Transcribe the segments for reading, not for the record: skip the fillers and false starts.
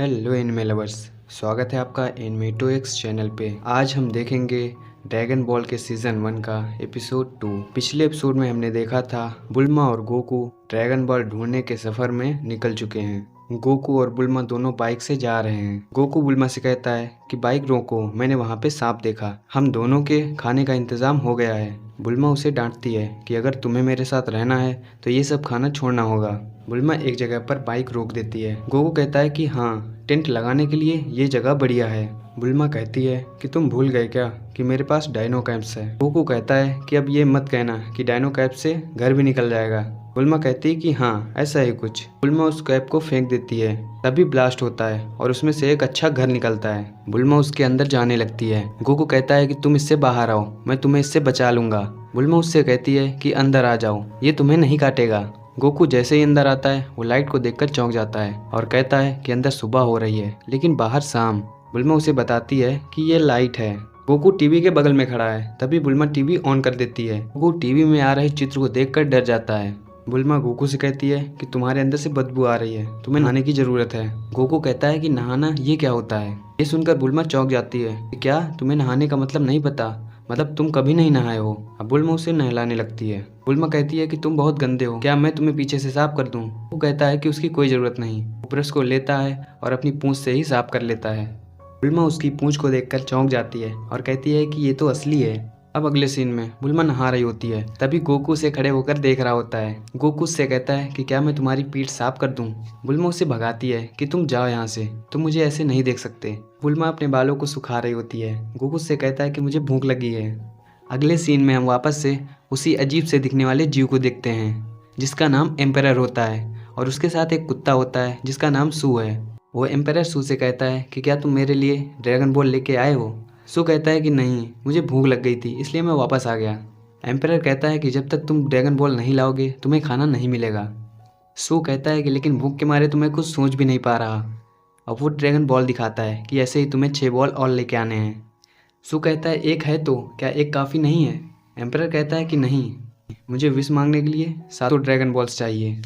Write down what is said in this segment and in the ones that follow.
Hello anime lovers, स्वागत है आपका एनिमेटो एक्स चैनल पे। आज हम देखेंगे ड्रैगन बॉल के सीज़न 1 का एपिसोड 2। पिछले एपिसोड में हमने देखा था बुल्मा और गोकू ड्रैगन बॉल ढूंढने के सफ़र में निकल चुके हैं। गोकू और बुल्मा दोनों बाइक से जा रहे हैं। गोकू बुल्मा से कहता है कि बाइक रोको, मैंने वहाँ पे सांप देखा, हम दोनों के खाने का इंतज़ाम हो गया है। बुल्मा उसे डांटती है कि अगर तुम्हें मेरे साथ रहना है तो ये सब खाना छोड़ना होगा। बुल्मा एक जगह पर बाइक रोक देती है। गोकू कहता है कि हाँ, टेंट लगाने के लिए ये जगह बढ़िया है। बुल्मा कहती है कि तुम भूल गए क्या कि मेरे पास डायनो कैप्स है। गोकू कहता है कि अब ये मत कहना कि डायनो कैप से घर भी निकल जाएगा। बुल्मा कहती है कि हाँ, ऐसा ही कुछ। बुल्मा उस कैप को फेंक देती है, तभी ब्लास्ट होता है और उसमें से एक अच्छा घर निकलता है। बुल्मा उसके अंदर जाने लगती है। गोकू कहता है कि तुम इससे बाहर आओ, मैं तुम्हें इससे बचा लूंगा। बुल्मा उससे कहती है कि अंदर आ जाओ, ये तुम्हें नहीं काटेगा। गोकू जैसे ही अंदर आता है वो लाइट को देखकर चौंक जाता है और कहता है कि अंदर सुबह हो रही है लेकिन बाहर शाम। बुल्मा उसे बताती है कि ये लाइट है। गोकू टीवी के बगल में खड़ा है, तभी बुल्मा टीवी ऑन कर देती है। गोकू टीवी में आ रहे चित्र को देखकर डर जाता है। बुल्मा गोकू से कहती है कि तुम्हारे अंदर से बदबू आ रही है, तुम्हें नहाने की जरूरत है। गोकू कहता है कि नहाना ये क्या होता है। ये सुनकर बुल्मा चौंक जाती है कि क्या तुम्हें नहाने का मतलब नहीं पता, मतलब तुम कभी नहीं नहाए हो। अब बुल्मा उसे नहलाने लगती है। बुल्मा कहती है कि तुम बहुत गंदे हो, क्या मैं तुम्हें पीछे से साफ कर दूं। वो कहता है कि उसकी कोई ज़रूरत नहीं। वो ब्रश को लेता है और अपनी पूंछ से ही साफ कर लेता है। बुल्मा उसकी पूंछ को देखकर चौंक जाती है और कहती है कि ये तो असली है। अब अगले सीन में बुल्मा नहा रही होती है, तभी गोकू से खड़े होकर देख रहा होता है। गोकू से कहता है कि क्या मैं तुम्हारी पीठ साफ कर दूं। बुल्मा उसे भगाती है कि तुम जाओ यहाँ से, तुम मुझे ऐसे नहीं देख सकते। बुल्मा अपने बालों को सुखा रही होती है। गोकू से कहता है कि मुझे भूख लगी है। अगले सीन में हम वापस से उसी अजीब से दिखने वाले जीव को देखते हैं जिसका नाम एम्परर होता है और उसके साथ एक कुत्ता होता है जिसका नाम सू है। वो एम्परर सू से कहता है कि क्या तुम मेरे लिए ड्रैगन बॉल लेके आए हो। सू कहता है कि नहीं, मुझे भूख लग गई थी इसलिए मैं वापस आ गया। एम्परर कहता है कि जब तक तुम ड्रैगन बॉल नहीं लाओगे तुम्हें खाना नहीं मिलेगा। सू कहता है कि लेकिन भूख के मारे तुम्हें कुछ सोच भी नहीं पा रहा। अब वो ड्रैगन बॉल दिखाता है कि ऐसे ही तुम्हें 6 बॉल और लेके आने हैं। सू कहता है एक है तो क्या एक काफ़ी नहीं है। एम्परर कहता है कि नहीं, मुझे विश मांगने के लिए 7 ड्रैगन बॉल्स चाहिए।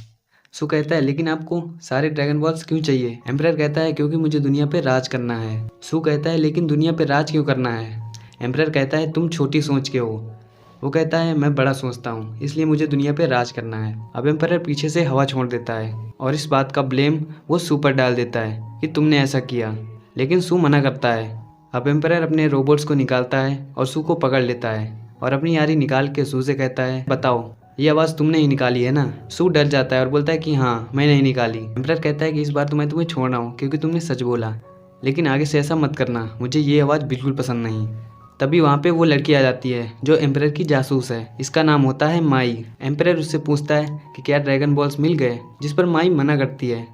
सू कहता है लेकिन आपको सारे ड्रैगन बॉल्स क्यों चाहिए। एम्परर कहता है क्योंकि मुझे दुनिया पे राज करना है। सू कहता है लेकिन दुनिया पे राज क्यों करना है। एम्परर कहता है तुम छोटी सोच के हो। वो कहता है मैं बड़ा सोचता हूँ, इसलिए मुझे दुनिया पे राज करना है। अब एम्परर पीछे से हवा छोड़ देता है और इस बात का ब्लेम वो सू पर डाल देता है कि तुमने ऐसा किया, लेकिन सू मना करता है। अब एम्परर अपने रोबोट्स को निकालता है और सू को पकड़ लेता है और अपनी यारी निकाल के सू से कहता है बताओ, ये आवाज़ तुमने ही निकाली है ना। सू डर जाता है और बोलता है कि हाँ, मैं नहीं निकाली। एम्परर कहता है कि इस बार तो मैं तुम्हें छोड़ रहा हूँ क्योंकि तुमने सच बोला, लेकिन आगे से ऐसा मत करना, मुझे ये आवाज़ बिल्कुल पसंद नहीं। तभी वहाँ पे वो लड़की आ जाती है जो एम्परर की जासूस है। इसका नाम होता है माई। एम्परर उससे पूछता है कि क्या ड्रैगन बॉल्स मिल गए, जिस पर माई मना करती है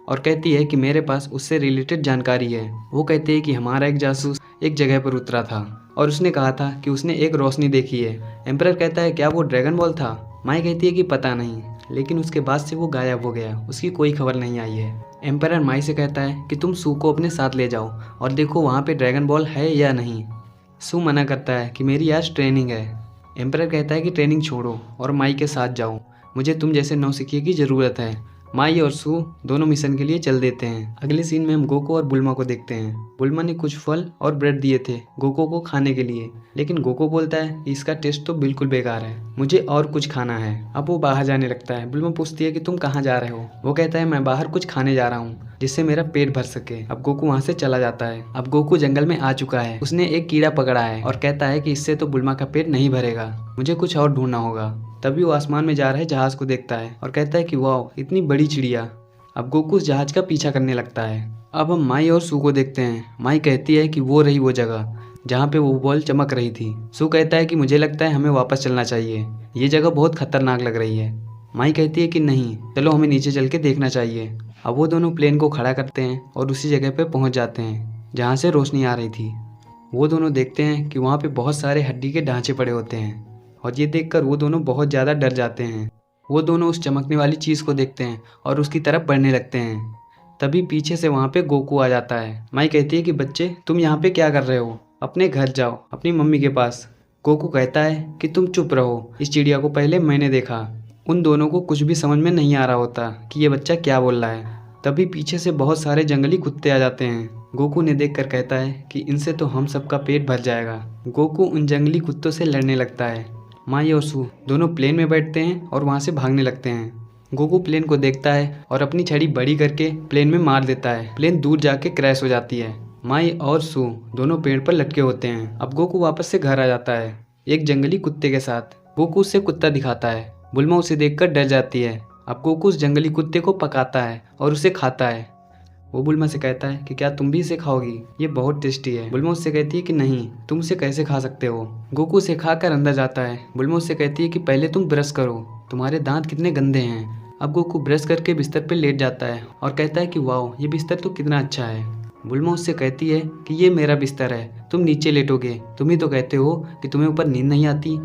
और कहती है कि मेरे पास उससे रिलेटेड जानकारी है। वो कहते हैं कि हमारा एक जासूस एक जगह पर उतरा था और उसने कहा था कि उसने एक रोशनी देखी है। एम्परर कहता है क्या वो ड्रैगन बॉल था। माई कहती है कि पता नहीं, लेकिन उसके बाद से वो गायब हो गया, उसकी कोई खबर नहीं आई है। एम्परर माई से कहता है कि तुम सू को अपने साथ ले जाओ और देखो वहाँ पे ड्रैगन बॉल है या नहीं। सू मना करता है कि मेरी आज ट्रेनिंग है। एम्परर कहता है कि ट्रेनिंग छोड़ो और माई के साथ जाओ, मुझे तुम जैसे नौसिखिए की ज़रूरत है। माई और सू दोनों मिशन के लिए चल देते हैं। अगले सीन में हम गोकू और बुल्मा को देखते हैं। बुल्मा ने कुछ फल और ब्रेड दिए थे गोकू को खाने के लिए, लेकिन गोकू बोलता है कि इसका टेस्ट तो बिल्कुल बेकार है, मुझे और कुछ खाना है। अब वो बाहर जाने लगता है। बुल्मा पूछती है कि तुम कहाँ जा रहे हो। वो कहता है मैं बाहर कुछ खाने जा रहा हूँ जिससे मेरा पेट भर सके। अब गोकू वहाँ से चला जाता है। अब गोकू जंगल में आ चुका है, उसने एक कीड़ा पकड़ा है और कहता है कि इससे तो बुल्मा का पेट नहीं भरेगा, मुझे कुछ और ढूंढना होगा। तभी वो आसमान में जा रहे जहाज को देखता है और कहता है कि वाह, इतनी बड़ी चिड़िया। अब गोकू उस जहाज का पीछा करने लगता है। अब हम माई और सू को देखते हैं। माई कहती है कि वो रही वो जगह जहाँ पे वो बॉल चमक रही थी। सू कहता है कि मुझे लगता है हमें वापस चलना चाहिए, ये जगह बहुत खतरनाक लग रही है। माई कहती है कि नहीं, चलो हमें नीचे चल के देखना चाहिए। अब वो दोनों प्लेन को खड़ा करते हैं और उसी जगह पे पहुंच जाते हैं जहाँ से रोशनी आ रही थी। वो दोनों देखते हैं कि वहाँ पे बहुत सारे हड्डी के ढांचे पड़े होते हैं और ये देखकर वो दोनों बहुत ज़्यादा डर जाते हैं। वो दोनों उस चमकने वाली चीज़ को देखते हैं और उसकी तरफ बढ़ने लगते हैं। तभी पीछे से वहाँ पे गोकू आ जाता है। माई कहती है कि बच्चे तुम यहाँ पे क्या कर रहे हो, अपने घर जाओ, अपनी मम्मी के पास। गोकू कहता है कि तुम चुप रहो, इस चिड़िया को पहले मैंने देखा। उन दोनों को कुछ भी समझ में नहीं आ रहा होता कि ये बच्चा क्या बोल रहा है। तभी पीछे से बहुत सारे जंगली कुत्ते आ जाते हैं। गोकू ने देखकर कहता है कि इनसे तो हम सबका पेट भर जाएगा। गोकू उन जंगली कुत्तों से लड़ने लगता है। माई और सू दोनों प्लेन में बैठते हैं और वहाँ से भागने लगते हैं। गोकू प्लेन को देखता है और अपनी छड़ी बड़ी करके प्लेन में मार देता है। प्लेन दूर जाके क्रैश हो जाती है। माई और सू दोनों पेड़ पर लटके होते हैं। अब गोकू वापस से घर आ जाता है एक जंगली कुत्ते के साथ। गोकू उसे कुत्ता दिखाता है। बुल्मा उसे देखकर डर जाती है। अब गोकू उस जंगली कुत्ते को पकाता है और उसे खाता है। वो बुल्मा से कहता है कि क्या तुम भी इसे खाओगी, ये बहुत टेस्टी है। बुल्मा उससे कहती है कि नहीं, तुम इसे कैसे खा सकते हो। गोकू उसे खाकर अंदर जाता है। बुल्मा उससे कहती है कि पहले तुम ब्रश करो, तुम्हारे दांत कितने गंदे हैं। अब गोकू ब्रश करके बिस्तर पर लेट जाता है और कहता है कि वाह, ये बिस्तर तो कितना अच्छा है। बुल्मा उससे कहती है कि ये मेरा बिस्तर है, तुम नीचे लेटोगे, तुम ही तो कहते हो कि तुम्हें ऊपर नींद नहीं आती।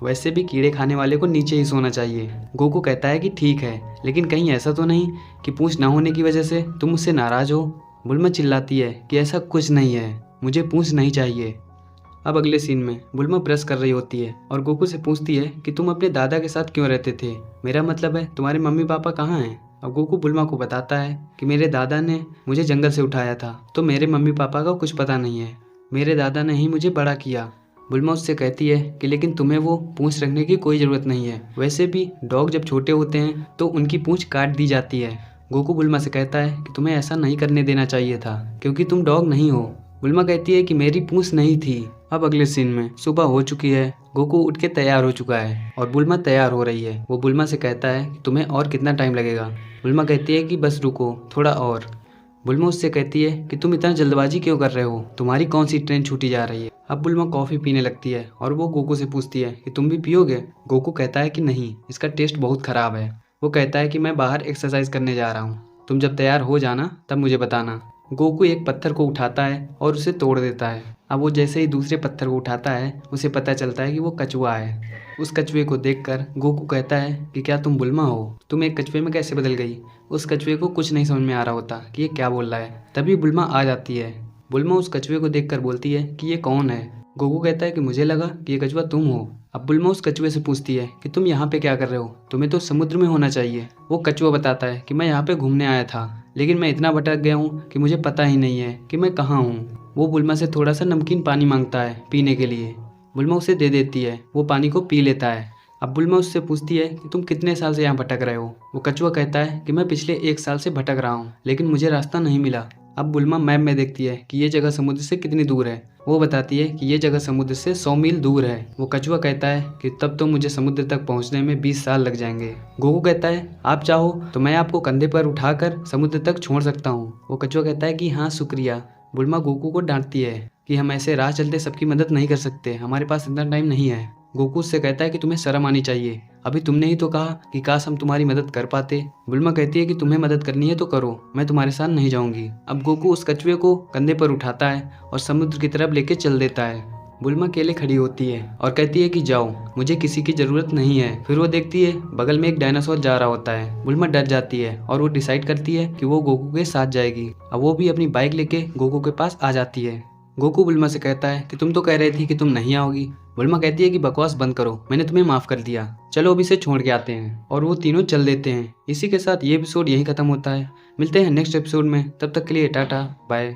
वैसे भी कीड़े खाने वाले को नीचे ही सोना चाहिए। गोकू कहता है कि ठीक है, लेकिन कहीं ऐसा तो नहीं कि पूंछ ना होने की वजह से तुम मुझसे नाराज हो। बुल्मा चिल्लाती है कि ऐसा कुछ नहीं है, मुझे पूंछ नहीं चाहिए। अब अगले सीन में बुल्मा ब्रश कर रही होती है और गोकू से पूछती है कि तुम अपने दादा के साथ क्यों रहते थे, मेरा मतलब है तुम्हारे मम्मी पापा कहाँ हैं। अब गोकू बुल्मा को बताता है कि मेरे दादा ने मुझे जंगल से उठाया था, तो मेरे मम्मी पापा का कुछ पता नहीं है, मेरे दादा ने ही मुझे बड़ा किया। बुल्मा उससे कहती है कि लेकिन तुम्हें वो पूंछ रखने की कोई ज़रूरत नहीं है, वैसे भी डॉग जब छोटे होते हैं तो उनकी पूंछ काट दी जाती है। गोकू बुल्मा से कहता है कि तुम्हें ऐसा नहीं करने देना चाहिए था क्योंकि तुम डॉग नहीं हो। बुल्मा कहती है कि मेरी पूंछ नहीं थी। अब अगले सीन में सुबह हो चुकी है। गोकू उठ के तैयार हो चुका है और बुल्मा तैयार हो रही है। वो बुल्मा से कहता है कि तुम्हें और कितना टाइम लगेगा। बुल्मा कहती है कि बस रुको थोड़ा और। बुल्मा उससे कहती है कि तुम इतना जल्दबाजी क्यों कर रहे हो, तुम्हारी कौन सी ट्रेन छूटी जा रही है। अब बुल्मा कॉफ़ी पीने लगती है और वो गोकू से पूछती है कि तुम भी पियोगे। गोकू कहता है कि नहीं, इसका टेस्ट बहुत ख़राब है। वो कहता है कि मैं बाहर एक्सरसाइज करने जा रहा हूँ, तुम जब तैयार हो जाना तब मुझे बताना। गोकू एक पत्थर को उठाता है और उसे तोड़ देता है। अब वो जैसे ही दूसरे पत्थर को उठाता है उसे पता चलता है कि वो कछुआ है। उस कछुए को देखकर गोकू कहता है कि क्या तुम बुल्मा हो, तुम एक कछुए में कैसे बदल गई। उस कछुए को कुछ नहीं समझ में आ रहा होता कि ये क्या बोल रहा है। तभी बुल्मा आ जाती है। बुल्मा उस कछुए को देखकर बोलती है कि ये कौन है। गोकू कहता है कि मुझे लगा कि ये कछुआ तुम हो। अब बुल्मा उस कछुए से पूछती है कि तुम यहाँ पे क्या कर रहे हो, तुम्हें तो समुद्र में होना चाहिए। वो कछुआ बताता है कि मैं यहाँ पे घूमने आया था, लेकिन मैं इतना भटक गया हूँ कि मुझे पता ही नहीं है कि मैं कहाँ हूँ। वो बुल्मा से थोड़ा सा नमकीन पानी मांगता है पीने के लिए। बुल्मा उसे दे देती है, वो पानी को पी लेता है। अब बुल्मा उससे पूछती है कि तुम कितने साल से यहाँ भटक रहे हो। वो कछुआ कहता है कि मैं पिछले 1 साल से भटक रहा हूँ, लेकिन मुझे रास्ता नहीं मिला। अब बुल्मा मैप में देखती है कि ये जगह समुद्र से कितनी दूर है। वो बताती है कि ये जगह समुद्र से 100 मील दूर है। वो कछुआ कहता है कि तब तो मुझे समुद्र तक पहुंचने में 20 साल लग जाएंगे। गोकू कहता है आप चाहो तो मैं आपको कंधे पर उठाकर समुद्र तक छोड़ सकता हूँ। वो कछुआ कहता है कि हाँ शुक्रिया। बुल्मा गोकू को डांटती है कि हम ऐसे राह चलते सबकी मदद नहीं कर सकते, हमारे पास इतना टाइम नहीं है। गोकू उससे कहता है कि तुम्हें शर्म आनी चाहिए, अभी तुमने ही तो कहा कि काश हम तुम्हारी मदद कर पाते। बुल्मा कहती है कि तुम्हें मदद करनी है तो करो, मैं तुम्हारे साथ नहीं जाऊंगी। अब गोकू उस कछुए को कंधे पर उठाता है और समुद्र की तरफ लेके चल देता है। बुल्मा अकेले खड़ी होती है और कहती है कि जाओ, मुझे किसी की जरूरत नहीं है। फिर वो देखती है बगल में एक डायनासोर जा रहा होता है। बुल्मा डर जाती है और वो डिसाइड करती है कि वो गोकू के साथ जाएगी। अब वो भी अपनी बाइक लेके गोकू के पास आ जाती है। गोकू बुल्मा से कहता है कि तुम तो कह रही थी कि तुम नहीं आओगी। बुल्मा कहती है कि बकवास बंद करो, मैंने तुम्हें माफ कर दिया, चलो अभी से छोड़ के आते हैं। और वो तीनों चल देते हैं। इसी के साथ ये एपिसोड यहीं खत्म होता है। मिलते हैं नेक्स्ट एपिसोड में, तब तक के लिए टाटा बाय।